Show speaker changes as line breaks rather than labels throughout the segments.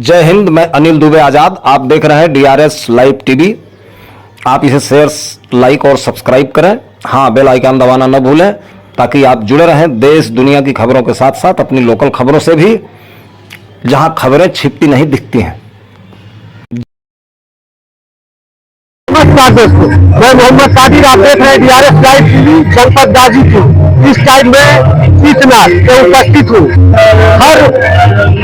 जय हिंद। मैं अनिल दुबे आजाद। आप देख रहे हैं डीआरएस लाइव टीवी। आप इसे शेयर, लाइक और सब्सक्राइब करें। हाँ, बेल आइकन दबाना न भूलें ताकि आप जुड़े रहें देश दुनिया की खबरों के साथ साथ अपनी लोकल खबरों से भी, जहां खबरें छिपती नहीं दिखती हैं।
नमस्कार दोस्तों, मैं मोहम्मद कादिर। आप देख रहे हैं डीआरएस लाइव टीवी जनपद गाजीपुर। इस टाइम में शीतनाथ में उपस्थित हूँ। हर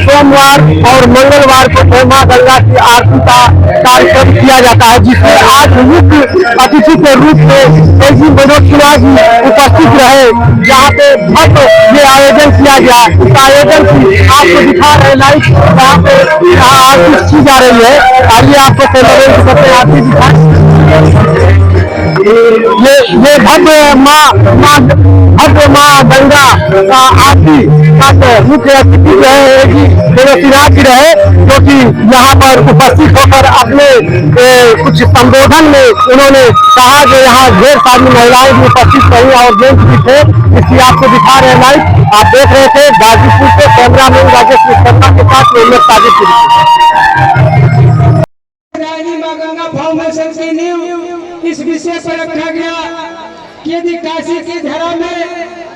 सोमवार और मंगलवार को मां गंगा की आरती का कार्यक्रम किया जाता है, जिसमें आज मुख्य अतिथि के रूप में एजी मनोज कुमार जी उपस्थित रहे, जहाँ पे भव्य ये आयोजन किया गया। इस आयोजन की आपको दिखा रहे लाइव, जहाँ पे आरती की जा रही है। आइए आपको कैमरे से आरती दिखा। ये भव्य माँ गंगा का आरती का मुख्य अतिथि जो है मनोज जी रहे, जो कि यहाँ पर उपस्थित होकर अपने कुछ संबोधन में उन्होंने कहा कि यहाँ ढेर सारी महिलाएं भी उपस्थित रही और जेंट्स भी थे। इसकी आपको दिखा रहे हैं लाइव। आप देख रहे थे गाजीपुर से कैमरामैन राजेश शर्मा के साथ मोहम्मद कादिर।
मां गंगा फाउंडेशन की नींव इस विषय पर रखा गया कि यदि काशी की धरा में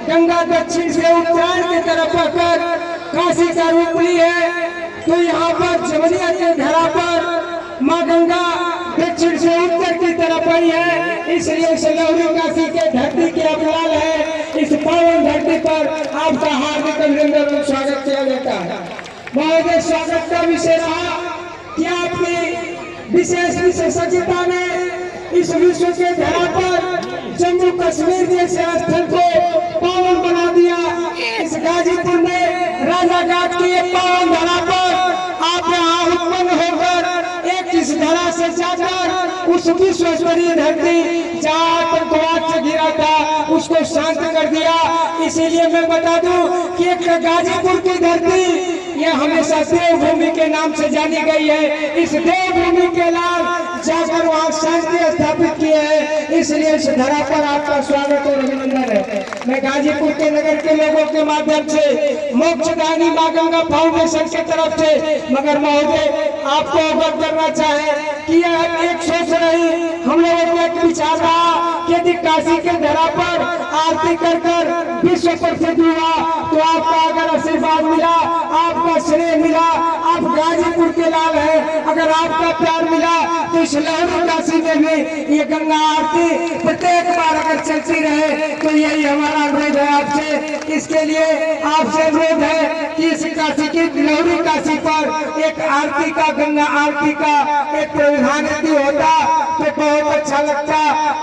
गंगा दक्षिण से उत्तरायण की तरफ आकर काशी का रूप ली है, तो यहाँ पर जमुनिया की धरा पर मां गंगा दक्षिण से उत्तर की तरफ आई है। इसलिए लौरी काशी के धरती के अपलाल है। इस पावन धरती पर आपका हार्दिक अभिनंदन और स्वागत किया जाता है। महोदय, स्वागत का विषय रहा कि आपकी विशेष विशेषज्ञता ने इस विश्व के धरा पर जम्मू कश्मीर जैसे स्थल को पावन बना दिया। इस गाजीपुर में राजा घाट की पावन धरा पर आप यहाँ उत्पन्न होकर एक इस धरा से जाकर उस विश्व स्तरीय धरती जहाँ आतंकवाद से घिरा था उसको शांत कर दिया। इसीलिए मैं बता दूं कि एक गाजीपुर की धरती ये हमेशा देवभूमि के नाम से जानी गई है। इस देवभूमि के नाम जाकर वहाँ शांति स्थापित किए है। इसलिए इस धरा पर आपका स्वागत और अभिनंदन है। मैं गाजीपुर के नगर के लोगों के माध्यम से मोक्षदायिनी मां गंगा फाउंडेशन की तरफ से मगर महोदय आपको अवगत करना चाहे कि यह एक सोच रही हम लोगों का एक विचार रहा कि यदि काशी के धरा पर आरती कर विश्व प्रसिद्ध हुआ तो आपका अगर आशीर्वाद मिला, आपका श्रेय मिला, आप गाजीपुर के लाल है, अगर आपका प्यार मिला तो इस लहरी काशी में भी ये गंगा आरती प्रत्येक बार अगर चलती रहे तो यही हमारा अनुरोध है आपसे। इसके लिए आपसे अनुरोध है कि इस काशी की लहरी काशी पर एक आरती का, गंगा आरती का एक प्रावधान यदि होता तो बहुत अच्छा लगता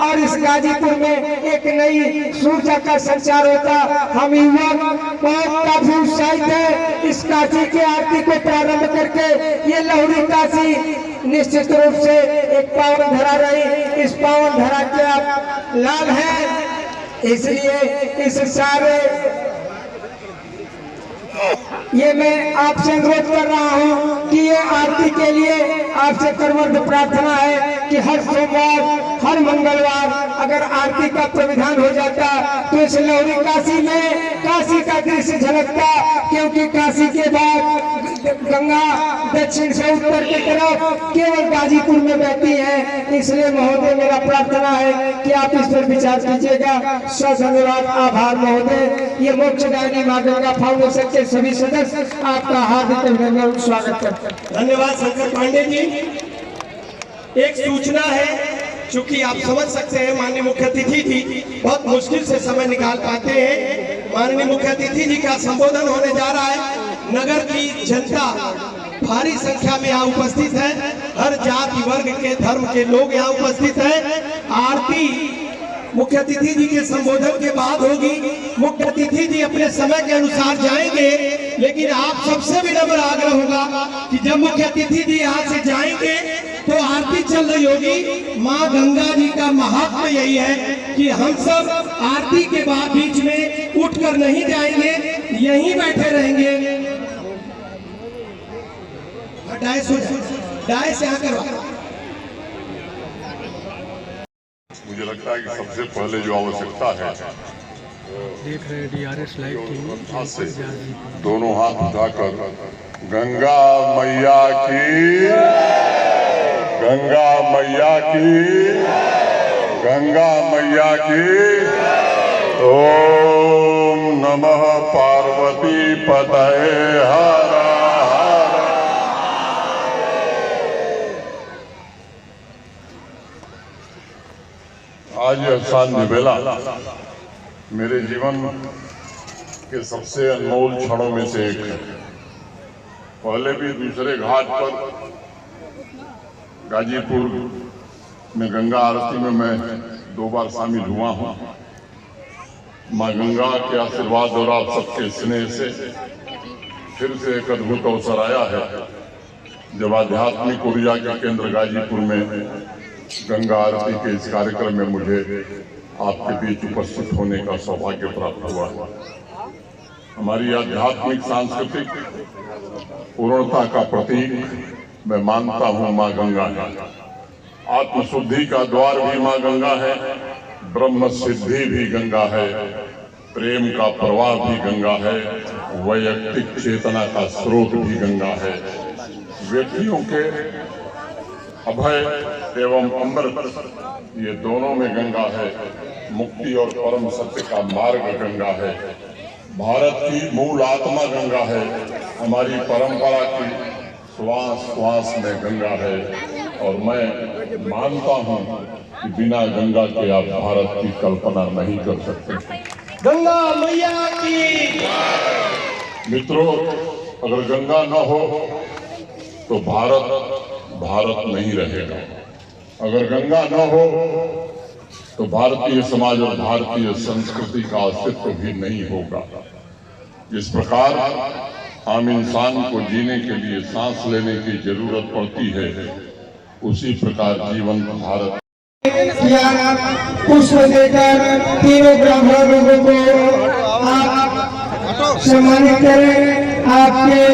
और इस गाजीपुर में एक नई सूचना का संचार होता। हम युवक बहुत काफी उत्साहित है इस काशी की आरती को प्रारंभ करके। ये लहरी काशी निश्चित रूप से एक पावन धरा रही। इस पावन धरा के आप लाल हैं, इसलिए इस सारे ये मैं आपसे अनुरोध कर रहा हूँ कि ये आरती के लिए आपसे करवर्ध प्रार्थना है कि हर सोमवार, हर मंगलवार अगर आरती का प्राविधान हो जाता तो इस लहरी काशी में काशी का दृश्य झलकता, क्योंकि काशी के बाद गंगा दक्षिण से उत्तर की तरफ केवल गाजीपुर में बहती है। इसलिए महोदय मेरा प्रार्थना है कि आप इस पर विचार कीजिएगा। धन्यवाद, आभार महोदय। ये मोक्षदायिनी मां गंगा फाउंडेशन के सभी सदस्य आपका हार्दिक अभिनंदन स्वागत करते हैं।
धन्यवाद शंकर पांडे जी। एक सूचना है, चूंकि आप समझ सकते हैं माननीय मुख्य अतिथि जी बहुत मुश्किल से समय निकाल पाते हैं। माननीय मुख्य अतिथि जी का संबोधन होने जा रहा है। नगर की जनता भारी संख्या में यहाँ उपस्थित है। हर जाति वर्ग के धर्म के लोग यहाँ उपस्थित हैं। आरती मुख्य अतिथि जी के संबोधन के बाद होगी। मुख्य अतिथि जी अपने समय के अनुसार जाएंगे, लेकिन आप सबसे विनम्र आग्रह होगा कि जब मुख्य अतिथि जी यहाँ से जाएंगे तो आरती चल रही होगी। माँ गंगा जी का महत्व यही है कि हम सब आरती के बाद बीच में उठकर नहीं जाएंगे, यहीं बैठे रहेंगे। डायस यहाँ करवा।
मुझे लगता है कि सबसे पहले जो आवश्यकता है देख रहे DRS लाइव टीवी
हाथ से दोनों हाथ उठाकर गंगा मैया की, गंगा मैया की, गंगा मैया की। ओम नमः पार्वती पतये हर हर। आज यह सांध्य बेला मेरे जीवन के सबसे अनमोल क्षणों में से एक है। पहले भी दूसरे घाट पर गाजीपुर में गंगा आरती में मैं 2 बार शामिल हुआ हूँ। माँ गंगा के आशीर्वाद और आप सबके स्नेह से फिर से एक अद्भुत अवसर आया है जब आध्यात्मिक ऊर्जा के केंद्र गाजीपुर में गंगा आरती के इस कार्यक्रम में मुझे आपके बीच उपस्थित होने का सौभाग्य प्राप्त हुआ। हमारी आध्यात्मिक सांस्कृतिक पूर्णता का प्रतीक मैं मानता हूँ माँ गंगा है। आत्मशुद्धि का द्वार भी माँ गंगा है, ब्रह्म सिद्धि भी गंगा है, प्रेम का प्रवाह भी गंगा है, वैयक्तिक चेतना का स्रोत भी गंगा है, व्यक्तियों के अभय एवं अमृत ये दोनों में गंगा है, मुक्ति और परम सत्य का मार्ग गंगा है, भारत की मूल आत्मा गंगा है, हमारी परंपरा की श्वास श्वास में गंगा है। और मैं मानता हूँ कि बिना गंगा के आप भारत की कल्पना नहीं कर सकते।
गंगा मैया की।
मित्रों, अगर गंगा न हो तो भारत भारत नहीं रहेगा। अगर गंगा न हो तो भारतीय समाज और भारतीय संस्कृति का अस्तित्व भी नहीं होगा। जिस प्रकार आम इंसान को जीने के लिए सांस लेने की जरूरत पड़ती है, उसी प्रकार जीवन भारत
पुष्प देकर तीनों ब्राह्मण लोगों को आप सम्मानित करें। आपके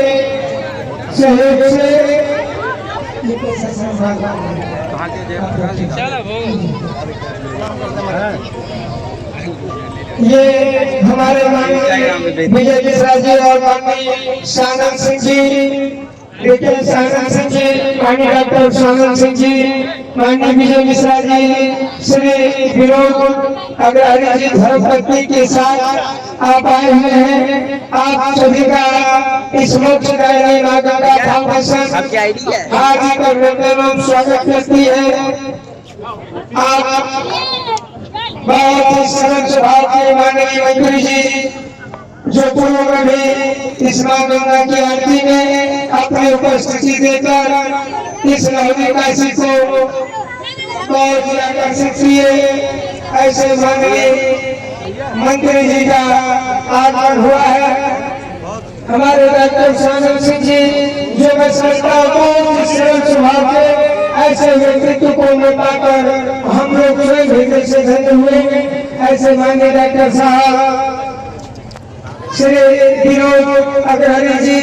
सहयोग से ये हमारे माननीय विजय मिश्रा जी और माननीय सानंद सिंह जी, सानंद सिंह जी, माननीय डॉक्टर सानंद सिंह जी, माननीय विजय मिश्रा जी, श्री विनोद अग्रहरी जी धर्मपत्नी के साथ आप आए हुए हैं। आप सभी का इस मोक्षदायिनी माँ गंगा फाउंडेशन हार्दिक अभिनंदन स्वागत करती है। आप बहुत ही सरल स्वभाव के माननीय मंत्री जी जो पूर्व में भी इस माँ गंगा की आरती में अपनी उपस्थिति देकर इस लहरी काशी को बहुत ही आकर्षित किए। ऐसे माननीय मंत्री जी का आगमन हुआ है। हमारे डॉक्टर सानंद सिंह जी जो मैं समझता हूँ बहुत ही सरल स्वभाव के ऐसे व्यक्तित्व को मैं पाकर हम लोग स्वयं हृदय से धन्य हुए। ऐसे माननीय डॉक्टर साहब श्री विनोद अग्रहरी जी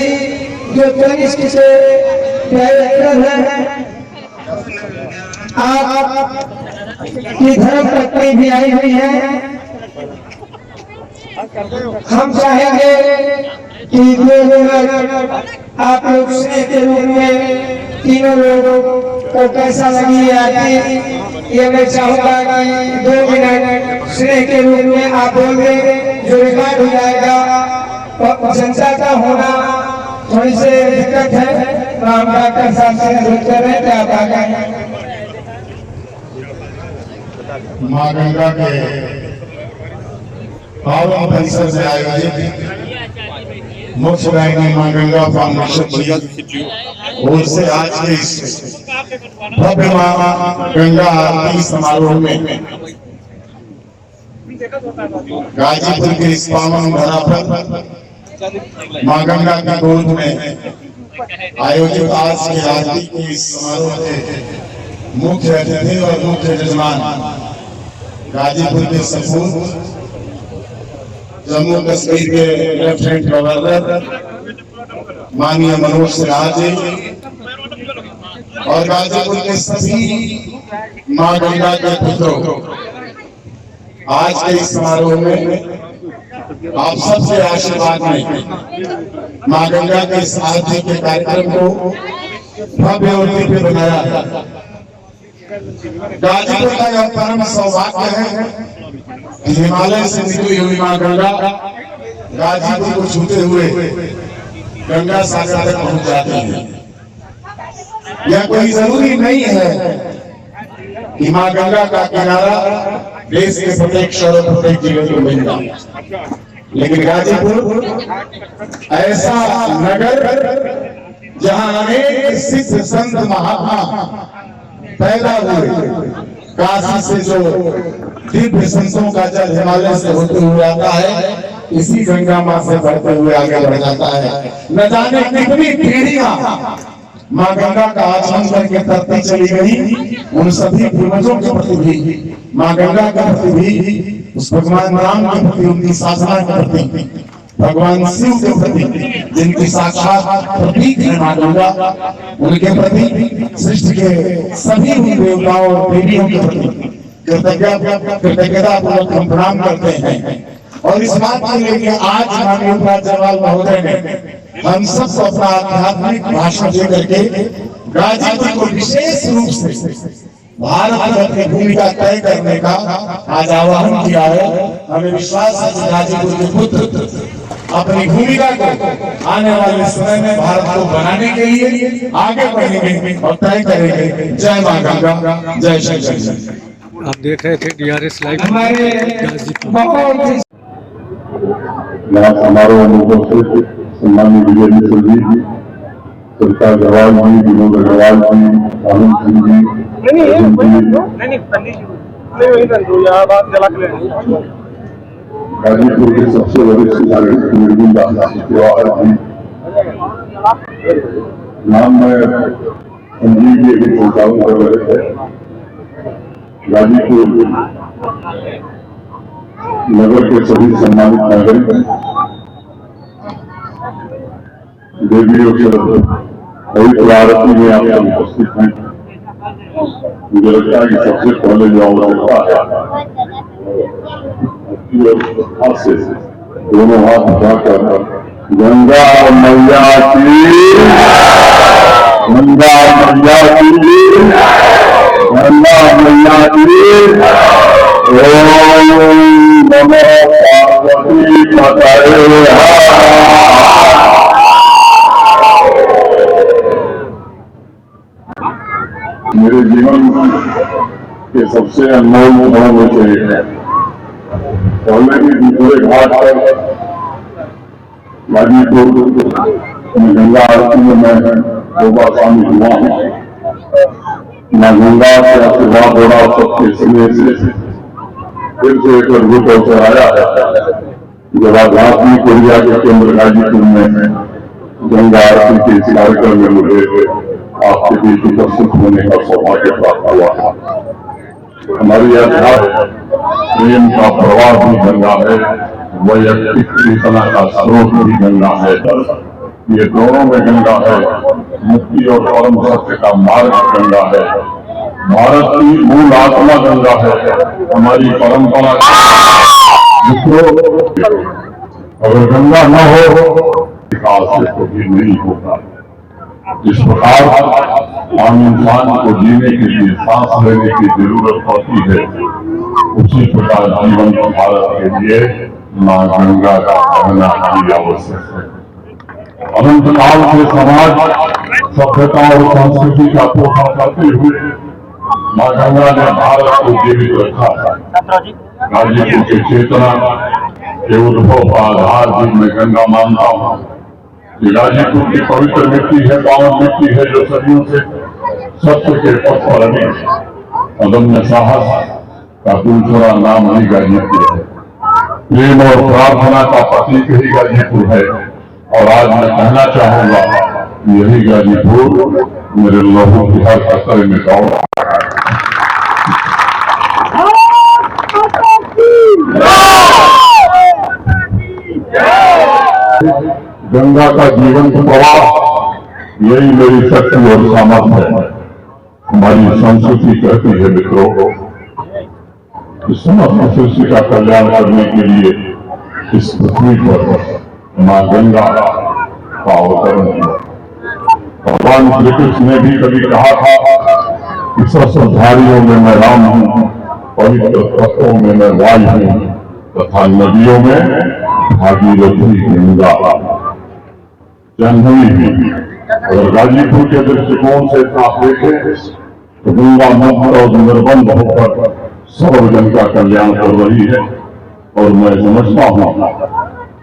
जो तनिष्क से डायरेक्टर हैं, आपकी धर्मपत्नी भी आई हुई है। हम चाहेंगे कि 2 मिनट आप लोग स्नेह के रूप में तीनों लोगों को कैसा लगी ये आरती, ये मैं चाहूंगा कि 2 मिनट स्नेह के रूप में आप बोल दें जो रिकॉर्ड हो जाएगा। जनता का होना थोड़ी सी दिक्कत है, तो हम डॉक्टर साहब से अनुरोध कर रहे हैं कि आप आ गए।
माँ गंगा के पावन परिसर से आयोजित मोक्षदायिनी माँ गंगा फाउंडेशन और से आज के इस भव्य माँ गंगा आरती समारोह में गाजीपुर के इस पावन धरा पर माँ गंगा की गोद में आयोजित आज की आरती के इस समारोह के मुख्य अतिथि और मुख्य जजमान गाजीपुर के सपूत जम्मू कश्मीर के लेफ्टिनेंट गवर्नर माननीय मनोज सिन्हा जी और गाजीपुर के सभी मां गंगा के पुत्रों, आज के इस समारोह में आप सबसे आशीर्वाद में मां गंगा के इस आरती के कार्यक्रम को भव्य और दिव्य बनाया है। गाजीपुर का यह परम सौभाग्य है कि हिमालय से निकली हुई मां गंगा गाजीपुर को छूते हुए गंगा सागर तक पहुंच जाती है। यह कोई जरूरी नहीं है कि मां गंगा का किनारा देश के प्रत्येक शहर और प्रत्येक जिले को मिल जाए, लेकिन गाजीपुर ऐसा नगर जहां अनेक सिद्ध संत महात्मा पैदा हुए, काशी से जो दिव्य संतों का जल हिमालय से होते हुए आता है, इसी गंगा मां से बढ़ते हुए आगे बढ़ जाता है। न जाने कितनी पीढ़ियां मां गंगा का आचमन करके तरती चली गई। उन सभी पूर्वजों के प्रति भी, मां गंगा के प्रति भी, उस भगवान राम के प्रति, उनकी साधना के प्रति, भगवान शिव के प्रति जिनकी साक्षात प्रतीक है मां गंगा, उनके प्रति सृष्टि के सभी देवताओं और देवियों के प्रति कृतज्ञता पूर्वक हम प्रणाम करते हैं। और इस बात को लेकर आज माननीय उपराज्यपाल महोदय ने हम सबको अपना आध्यात्मिक भाषण देकर के गाजीपुर को विशेष रूप से भारत में अपनी भूमिका तय करने का आज आह्वान किया है। हमें विश्वास है कि गाजीपुर के पुत्र अपनी भूमिका को आने वाले समय में भारत को बनाने के लिए आगे बढ़ेंगे और तय करेंगे। जय मां गंगा, जय शंकर जी।
आप देख रहे थे DRS लाइव
हमारे
गाजीपुर।
बहुत
यहाँ समारोह में उपस्थित सम्माननीय विजय मिश्र जी, सरिता अग्रवाल जी, विनोद अग्रवाल जी, आनंद सिंह जी, गाजीपुर के सबसे वरिष्ठ नागरिक निर्गुण दास जवाहर जी, नाम में संजीव जी भी संचालन कर रहे थे। गाजीपुर नगर के सभी सम्मानित नागरिक, देवी और पवित्र आरती में आप सब उपस्थित हैं। मुझे लगता है कि सबसे पहले जो आवश्यकता है हाथ से दोनों हाथ उठाकर गंगा मैया की, गंगा मैया की, गंगा मैया की, ओम नमो पार्वती पतये। मेरे जीवन के सबसे अनमोल क्षणों में से एक है। पहले भी दूसरे घाट पर गाजीपुर में गंगा आरती में मैं 2 बार शामिल हुआ हूँ। मां गंगा के आशीर्वाद हो रहा सबके स्नेह से फिर से एक अद्भुत अवसर आया है जब आध्यात्मिक ऊर्जा के केंद्र गाजीपुर में गंगा आरती के इस कार्यक्रम में मुझे आपके बीच उपस्थित होने का सौभाग्य प्राप्त हुआ था। हमारी आध्यात्म प्रेम का प्रवाह भी गंगा है, वैयक्तिक चेतना का स्रोत भी गंगा है। ये दोनों में गंगा है। मुक्ति और परम सत्य का मार्ग गंगा है। भारत की मूल आत्मा गंगा है। हमारी परंपरा अगर गंगा न हो विकास तो भी नहीं होगा। इस प्रकार आम इंसान को जीने के लिए सांस लेने की जरूरत पड़ती है, उसी प्रकार जीवन भारत के लिए मां गंगा का रहना भी आवश्यक है। अनंत काल से समाज सभ्यता और संस्कृति का पोषण करते हुए मां गंगा ने भारत को जीवित रखा था। गाजीपुर की चेतना के उद्भव का आधार भी मैं गंगा मानता हूँ। गाजीपुर की पवित्र मिट्टी है, पावन मिट्टी है, जो सदियों से सत्य के पथ पर अड़ी अदम्य साहस का दूसरा नाम ही गाजीपुर है। प्रेम और प्रार्थना का प्रतीक ही गाजीपुर है। और आज मैं कहना चाहूंगा यही गाजीपुर मेरे लोगों की हर कतरे में दौड़ रहा है। गंगा का जीवन प्रवाह यही मेरी शक्ति और सामर्थ्य है। हमारी संस्कृति कहती है मित्रों, समस्त सृष्टि का कल्याण करने के लिए इस पृथ्वी पर मां गंगा का अवतरण हुआ। भगवान श्री कृष्ण ने भी कभी कहा था कि शस्त्रधारियों में मैं राम हूँ, पवित्र तत्वों में मैं वायु हूँ तथा नदियों में भागीरथी गंगा। जाह्नवी भी अगर गाजीपुर के दृष्टिकोण से आप देखें तो गंगा मुक्त और निर्बंध होकर सर्वजन का कल्याण कर रही है। और मैं समझता हूँ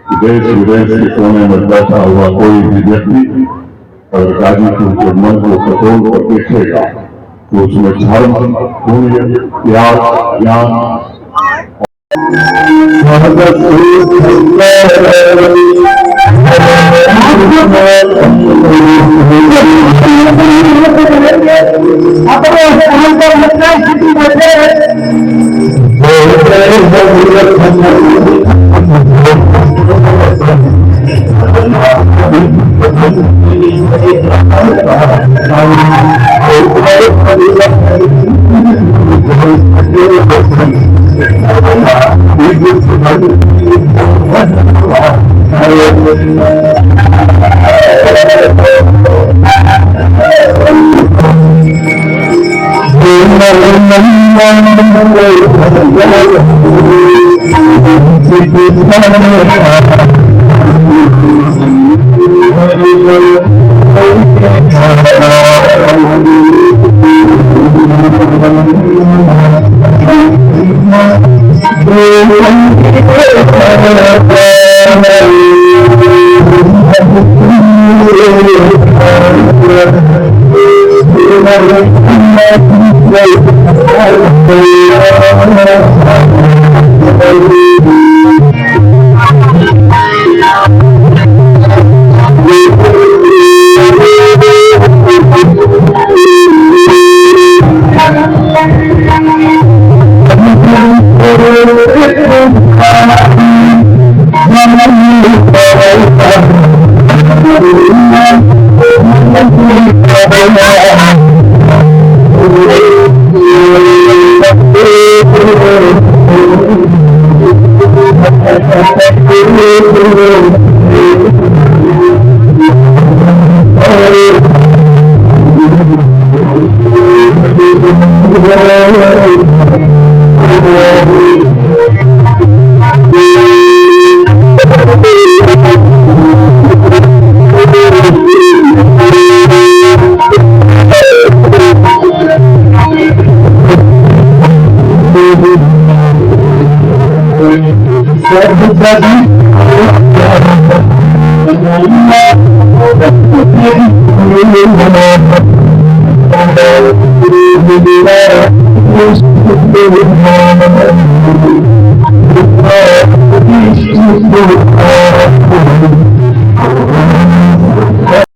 कि देश विदेश के कोने में बैठा हुआ कोई भी व्यक्ति अगर गाजीपुर के मन को टटोल कर देखेगा तो उसमें धर्म, पुण्य, त्याग, ज्ञान
Thank you.